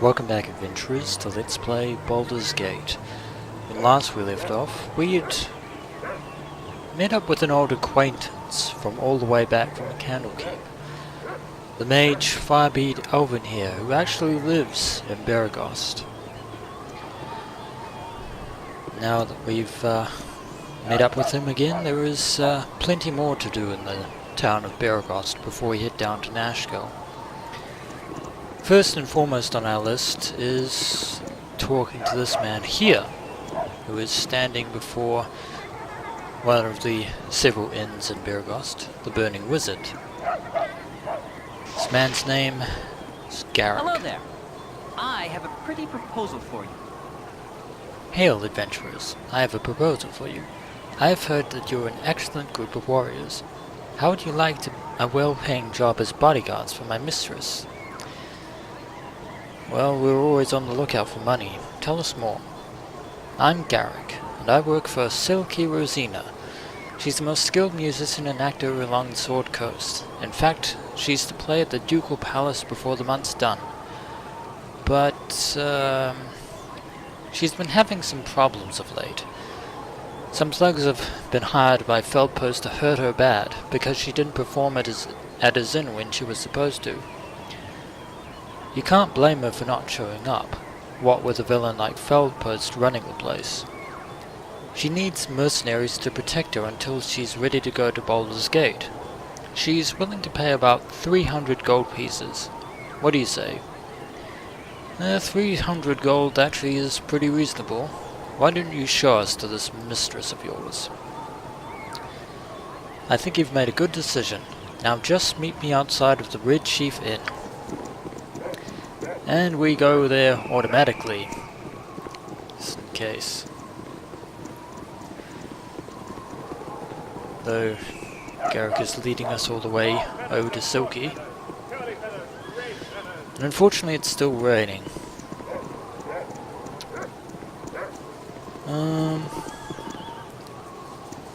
Welcome back, adventurers, to Let's Play Baldur's Gate. When last we left off, we had met up with an old acquaintance from all the way back from the Candlekeep. The mage Firebeard Elven here, who actually lives in Beregost. Now that we've met up with him again, there is plenty more to do in the town of Beregost before we head down to Nashkel. First and foremost on our list is talking to this man here, who is standing before one of the several inns in Beregost, the Burning Wizard. This man's name is Garrick. Hello there. I have a pretty proposal for you. Hail, adventurers. I have a proposal for you. I have heard that you're an excellent group of warriors. How would you like a well-paying job as bodyguards for my mistress? Well, we're always on the lookout for money. Tell us more. I'm Garrick, and I work for Silke Rosena. She's the most skilled musician and actor along the Sword Coast. In fact, she's to play at the Ducal Palace before the month's done. But, she's been having some problems of late. Some thugs have been hired by Feldpost to hurt her bad, because she didn't perform at his inn when she was supposed to. You can't blame her for not showing up, what with a villain like Feldpost running the place. She needs mercenaries to protect her until she's ready to go to Baldur's Gate. She's willing to pay about 300 gold pieces. What do you say? 300 gold actually is pretty reasonable. Why don't you show us to this mistress of yours? I think you've made a good decision. Now just meet me outside of the Red Chief Inn. And we go there automatically, just in case. Though Garrick is leading us all the way over to Silke. And unfortunately it's still raining.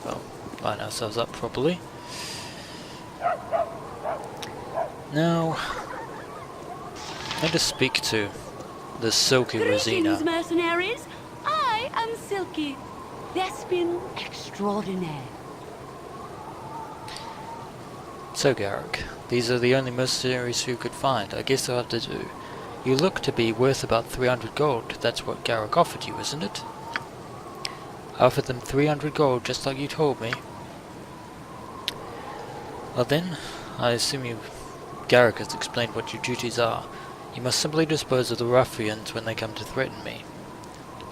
Well, line ourselves up properly. Now, let us speak to the Silke Rosena. Greetings, mercenaries. I am Silke, thespian extraordinaire. So, Garrick, these are the only mercenaries you could find. I guess I'll have to do. You look to be worth about 300 gold. That's what Garrick offered you, isn't it? I offered them 300 gold, just like you told me. Well then, I assume Garrick has explained what your duties are. You must simply dispose of the ruffians when they come to threaten me.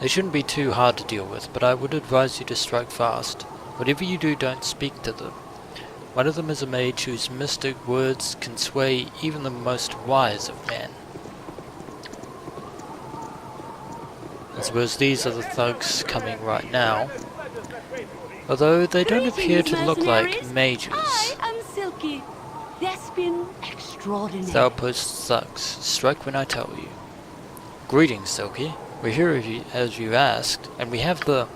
They shouldn't be too hard to deal with, but I would advise you to strike fast. Whatever you do, don't speak to them. One of them is a mage whose mystic words can sway even the most wise of men. I suppose these are the thugs coming right now, although they don't appear to look like mages. I am Silke, thespian extraordinaire. Feldpost thugs, strike when I tell you. Greetings, Silke. We're here as you asked, and we have the...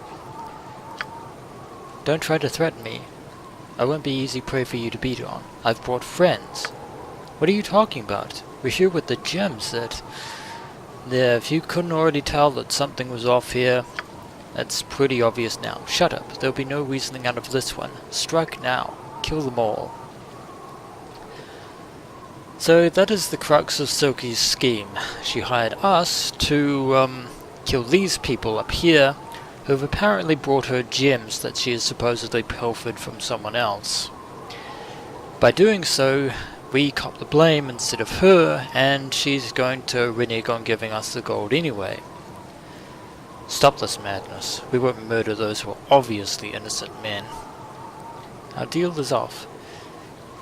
Don't try to threaten me. I won't be easy prey for you to beat on. I've brought friends. What are you talking about? We're here with the gems that... Yeah, if you couldn't already tell that something was off here, that's pretty obvious now. Shut up. There'll be no reasoning out of this one. Strike now. Kill them all. So that is the crux of Silke's scheme. She hired us to kill these people up here, who have apparently brought her gems that she has supposedly pilfered from someone else. By doing so, we cop the blame instead of her, and she's going to renege on giving us the gold anyway. Stop this madness. We won't murder those who are obviously innocent men. Our deal is off.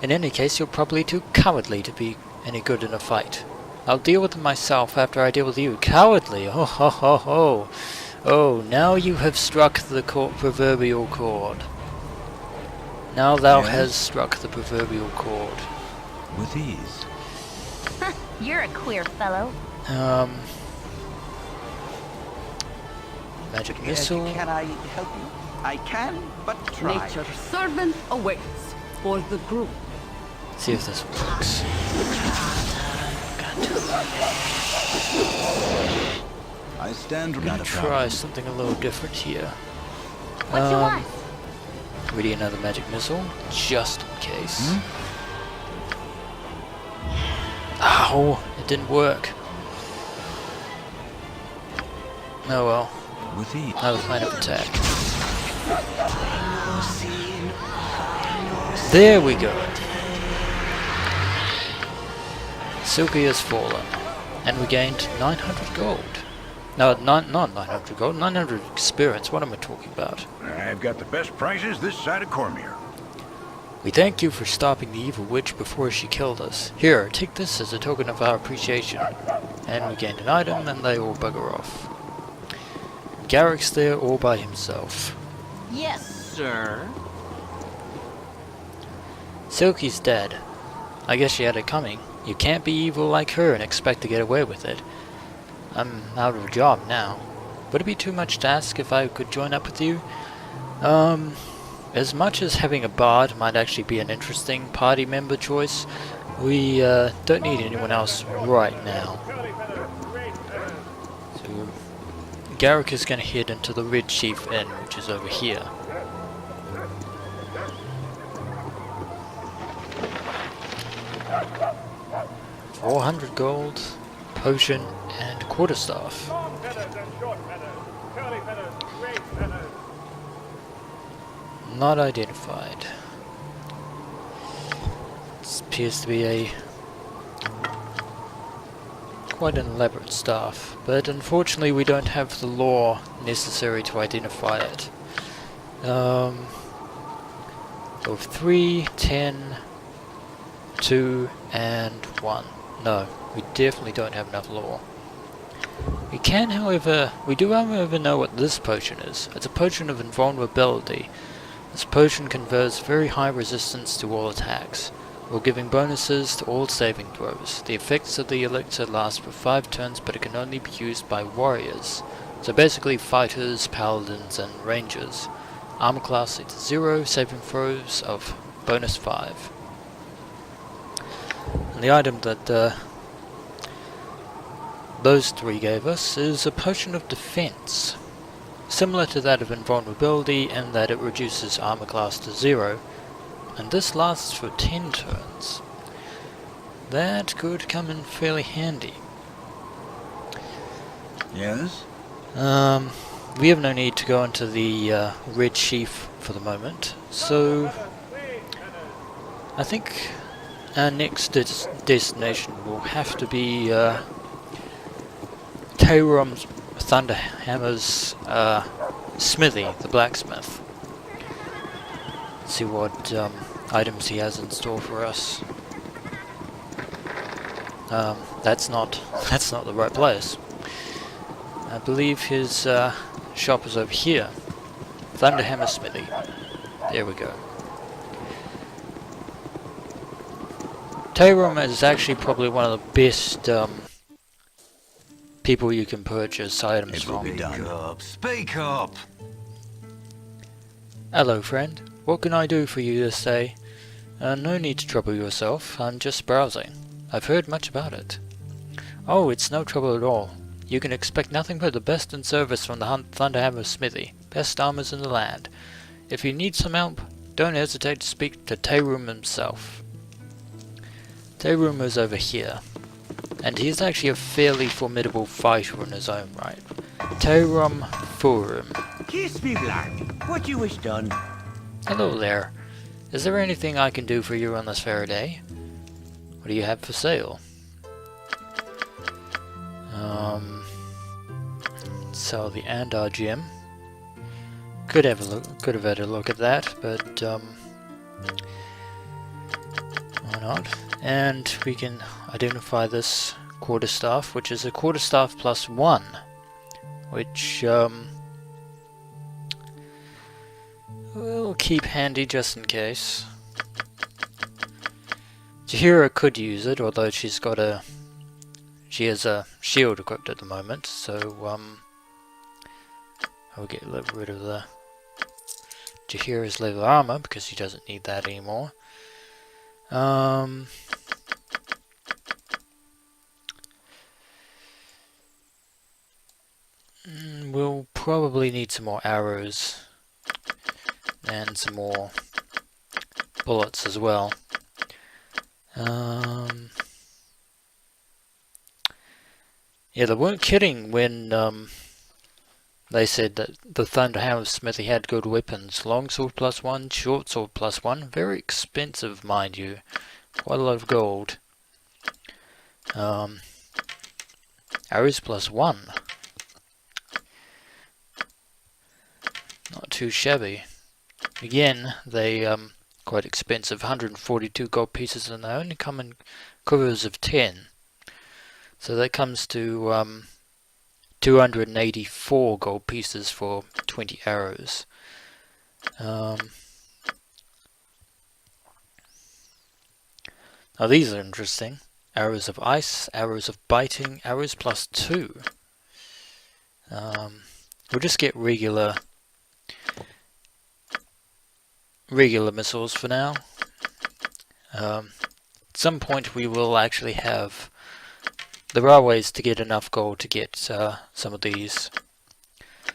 In any case, you're probably too cowardly to be any good in a fight. I'll deal with them myself after I deal with you. Cowardly? Oh, ho, ho, ho. Oh, now you have struck the proverbial chord. Now thou hast struck the proverbial chord. With ease. You're a queer fellow. Magic missile. Can I help you? I can, but try. Nature's servant awaits for the group. See if this works. I stand. I'm gonna try something a little different here. What you want? Ready another magic missile, just in case. Ow! It didn't work. Oh well. With ease. Another plan of attack. There we go. Silke has fallen, and we gained 900 gold. No, not 900 gold, 900 experience. What am I talking about? I've got the best prices this side of Cormier. We thank you for stopping the evil witch before she killed us. Here, take this as a token of our appreciation. And we gained an item, and they all bugger off. Garrick's there all by himself. Yes, sir. Silky's dead. I guess she had it coming. You can't be evil like her and expect to get away with it. I'm out of a job now. Would it be too much to ask if I could join up with you? As much as having a bard might actually be an interesting party member choice, we don't need anyone else right now. So Garrick is going to head into the Red Chief Inn, which is over here. $400 gold, potion, and quarterstaff. Not identified. This appears to be quite an elaborate staff, but unfortunately we don't have the lore necessary to identify it. Of 3, 10, 2, and 1. No, we definitely don't have enough lore. We can, however, we do however know what this potion is. It's a potion of invulnerability. This potion confers very high resistance to all attacks, while giving bonuses to all saving throws. The effects of the elixir last for 5 turns, but it can only be used by warriors. So basically fighters, paladins, and rangers. Armor class is 0, saving throws of bonus 5. And the item that those 3 gave us is a potion of defense. Similar to that of invulnerability in that it reduces armor class to 0, and this lasts for 10 turns. That could come in fairly handy. Yes? We have no need to go into the Red Chief for the moment, so I think our next destination will have to be Tayrom's Thunderhammer's smithy, the blacksmith. See what items he has in store for us. That's not the right place. I believe his shop is over here. Thunderhammer Smithy. There we go. Tayrom is actually probably one of the best people you can purchase items It will from. be done. Speak up! Hello, friend. What can I do for you this day? No need to trouble yourself. I'm just browsing. I've heard much about it. Oh, it's no trouble at all. You can expect nothing but the best in service from the Thunderhammer Smithy. Best armors in the land. If you need some help, don't hesitate to speak to Tayrum himself. Tayrum is over here, and he's actually a fairly formidable fighter in his own right. Tayrum Furum. Kiss me, Black. What you wish done? Hello there. Is there anything I can do for you on this fair day? What do you have for sale? Sell the Andar gem. Could have had a look at that, but why not? And we can identify this quarterstaff, which is a quarterstaff plus 1, which we'll keep handy just in case. Jahira could use it, although she has a shield equipped at the moment, so I'll get rid of the Jahira's leather armor because she doesn't need that anymore. we'll probably need some more arrows and some more bullets as well. Yeah, they weren't kidding when they said that the Thunderhammer Smithy had good weapons. Longsword +1, short sword +1. Very expensive, mind you. Quite a lot of gold. Arrows +1. Not too shabby. Again, they quite expensive. 142 gold pieces, and they only come in quivers of 10. So that comes to 284 gold pieces for 20 arrows. Now these are interesting. Arrows of ice, arrows of biting, arrows +2. We'll just get regular missiles for now. At some point we will actually have... There are ways to get enough gold to get some of these.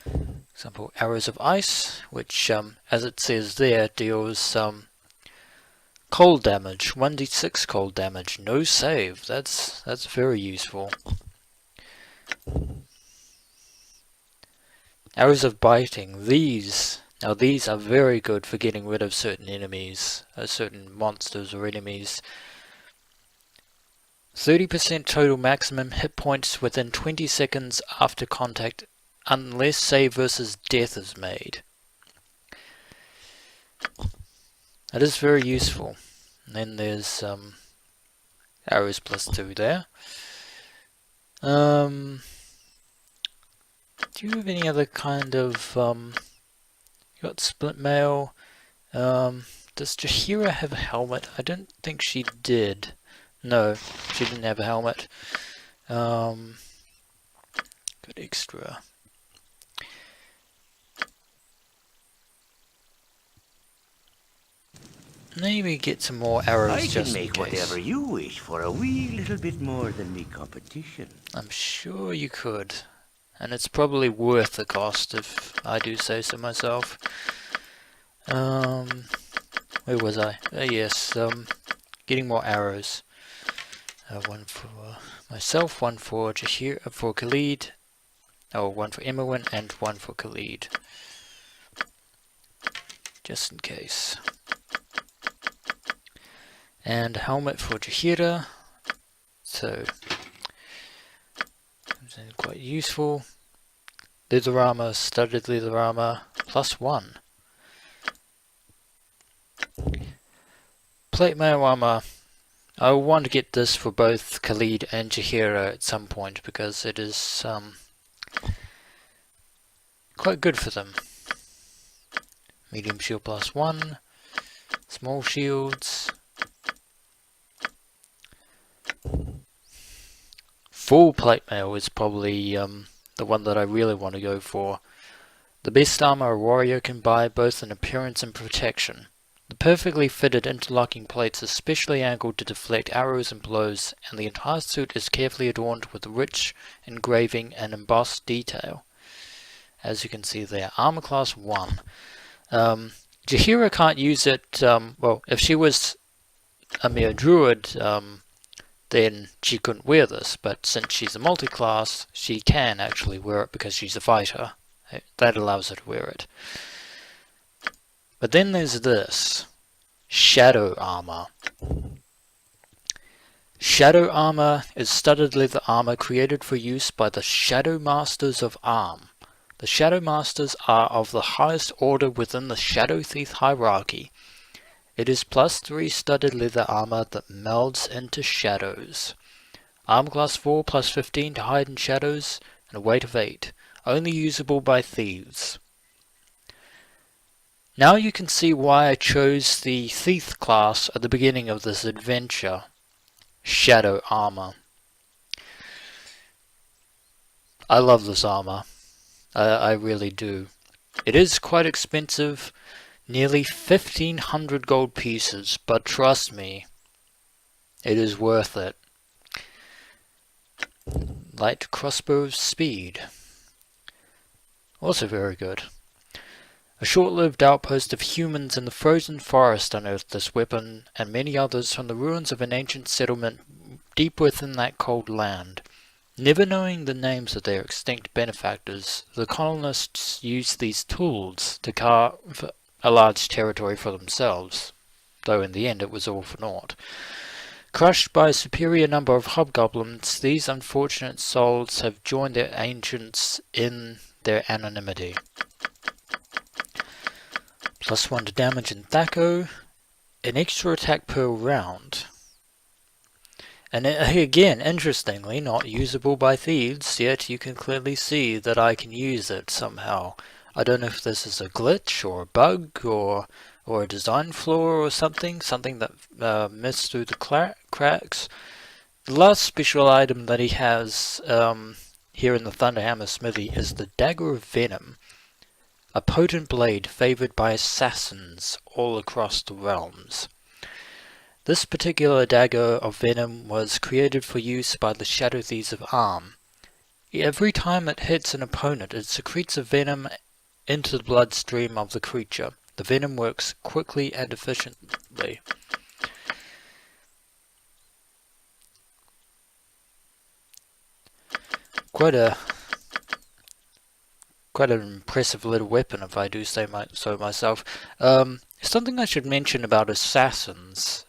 For example, arrows of ice, which, as it says there, deals cold damage, 1d6 cold damage, no save. That's very useful. Arrows of biting. These are very good for getting rid of certain enemies, certain monsters or enemies. 30% total maximum hit points within 20 seconds after contact, unless save versus death is made. That is very useful. And then there's arrows +2 there. Do you have any other kind of... you got split mail. Does Jaheira have a helmet? I don't think she did. No, she didn't have a helmet. Good extra. Maybe get some more arrows I just can in make case. whatever you wish for a wee little bit more than me competition. I'm sure you could. And it's probably worth the cost if I do say so myself. Where was I? Yes, getting more arrows. One for myself, one for Jaheira, for Khalid. Oh, one for Emmerwin and one for Khalid. Just in case. And a helmet for Jaheira. So, quite useful. Leather armor, studded leather armor, +1. Plate mail armor. I want to get this for both Khalid and Jaheira at some point because it is quite good for them. Medium shield +1. Small shields. Full plate mail is probably the one that I really want to go for. The best armor a warrior can buy, both in appearance and protection. The perfectly fitted interlocking plates are specially angled to deflect arrows and blows, and the entire suit is carefully adorned with rich engraving and embossed detail. As you can see there, armor class 1. Jaheira can't use it, well, if she was a mere druid, then she couldn't wear this, but since she's a multi-class, she can actually wear it because she's a fighter. That allows her to wear it. But then there's this. Shadow armor. Shadow armor is studded leather armor created for use by the Shadow Masters of Arm. The Shadow Masters are of the highest order within the Shadow Thief hierarchy. It is +3 studded leather armor that melds into shadows. Armor class 4 +15 to hide in shadows, and a weight of 8. Only usable by thieves. Now you can see why I chose the Thief class at the beginning of this adventure. Shadow armor. I love this armor. I really do. It is quite expensive, nearly 1,500 gold pieces, but trust me, it is worth it. Light crossbow speed. Also very good. A short-lived outpost of humans in the frozen forest unearthed this weapon, and many others from the ruins of an ancient settlement deep within that cold land. Never knowing the names of their extinct benefactors, the colonists used these tools to carve a large territory for themselves, though in the end it was all for naught. Crushed by a superior number of hobgoblins, these unfortunate souls have joined their ancients in their anonymity. +1 to damage and Thaco, an extra attack per round. And again, interestingly, not usable by thieves, yet you can clearly see that I can use it somehow. I don't know if this is a glitch or a bug or a design flaw or something that missed through the cracks. The last special item that he has here in the Thunderhammer Smithy is the Dagger Venom, a potent blade favoured by assassins all across the realms. This particular dagger of venom was created for use by the Shadow Thieves of Arm. Every time it hits an opponent, it secretes a venom into the bloodstream of the creature. The venom works quickly and efficiently. Quite an impressive little weapon, if I do say so myself. Something I should mention about assassins.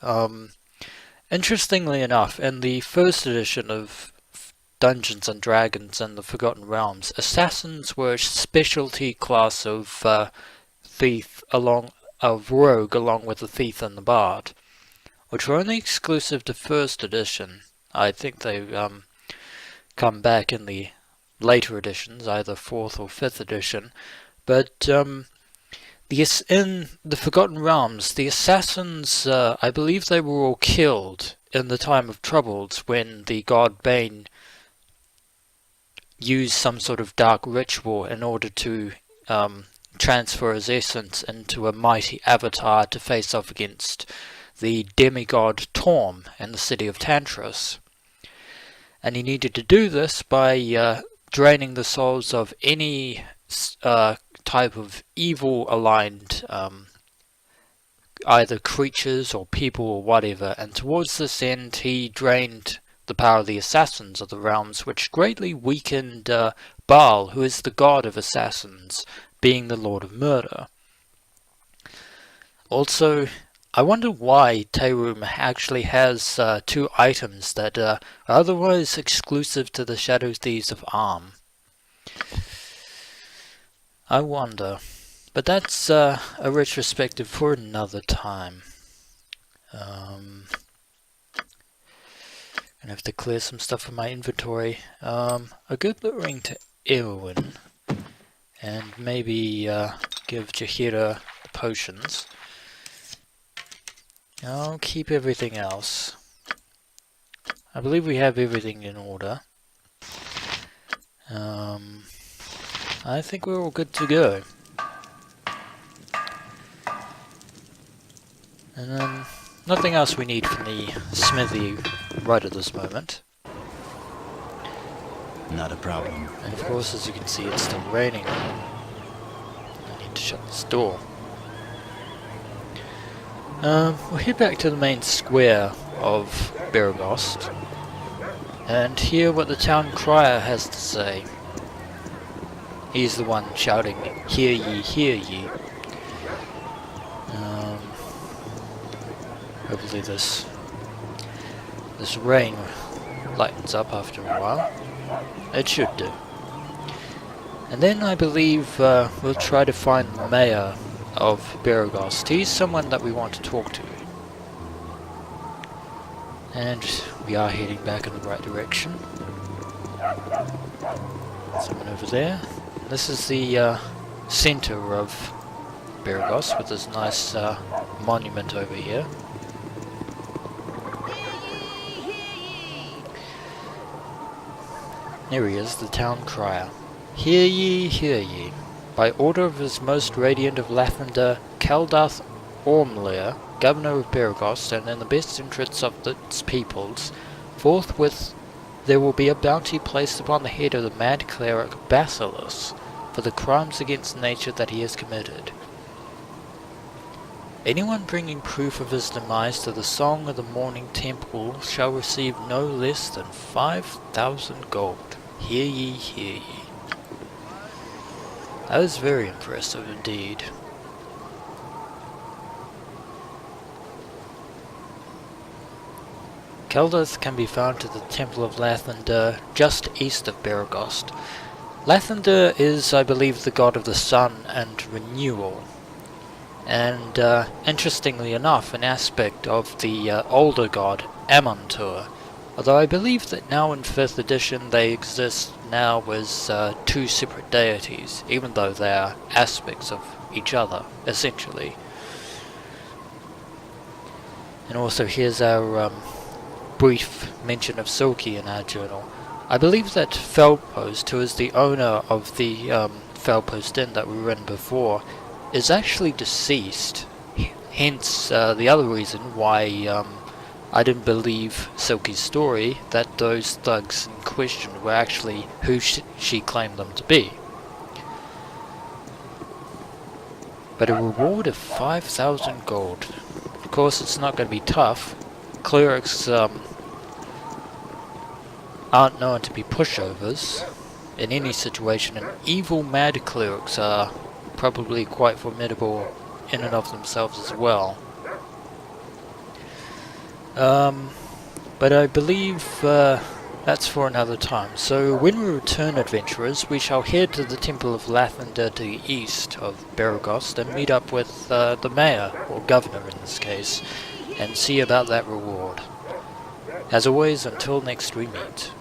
Interestingly enough, in the first edition of Dungeons and Dragons and the Forgotten Realms, assassins were a specialty class of rogue, along with the thief and the bard, which were only exclusive to first edition. I think they come back in the later editions, either 4th or 5th edition, but in the Forgotten Realms, the assassins, I believe they were all killed in the time of Troubles when the god Bane used some sort of dark ritual in order to transfer his essence into a mighty avatar to face off against the demigod Torm in the city of Tantris. And he needed to do this by draining the souls of any type of evil-aligned either creatures or people or whatever, and towards this end he drained the power of the assassins of the realms, which greatly weakened Baal, who is the god of assassins, being the lord of murder. Also, I wonder why Tayroom actually has 2 items that are otherwise exclusive to the Shadow Thieves of Arm. I wonder. But that's a retrospective for another time. I'm gonna have to clear some stuff from my inventory. A good ring to Erwin. And maybe give Jaheira potions. I'll keep everything else. I believe we have everything in order. I think we're all good to go. And then nothing else we need from the smithy right at this moment. Not a problem. And of course, as you can see, it's still raining. I need to shut this door. We'll head back to the main square of Beregost and hear what the town crier has to say. He's the one shouting, "Hear ye, hear ye." Hopefully this rain lightens up after a while. It should do. And then I believe we'll try to find the mayor of Beregost. He's someone that we want to talk to. And we are heading back in the right direction. Someone over there. This is the center of Beregost with this nice monument over here. Here he is, the town crier. Hear ye, hear ye. By order of his most radiant of Lavender, Keldath Ormlir, governor of Beregost, and in the best interests of its peoples, forthwith there will be a bounty placed upon the head of the mad cleric Basilis, for for the crimes against nature that he has committed. Anyone bringing proof of his demise to the Song of the Morning Temple shall receive no less than 5,000 gold. Hear ye, hear ye. That was very impressive indeed. Keldath can be found at the Temple of Lavender, just east of Beregost. Lavender is, I believe, the god of the sun and renewal, and interestingly enough, an aspect of the older god, Amontur, although I believe that now in 5th edition they exist now as 2 separate deities, even though they are aspects of each other, essentially. And also here's our brief mention of Silke in our journal. I believe that Feldpost, who is the owner of the Feldpost Inn that we were in before, is actually deceased. Hence the other reason why I didn't believe Silke's story, that those thugs in question were actually who she claimed them to be. But a reward of 5,000 gold. Of course, it's not going to be tough. Clerics aren't known to be pushovers in any situation, and evil mad clerics are probably quite formidable in and of themselves as well. But I believe that's for another time. So when we return, adventurers, we shall head to the Temple of Lavender to the east of Beregost and meet up with the mayor, or governor in this case, and see about that reward. As always, until next we meet.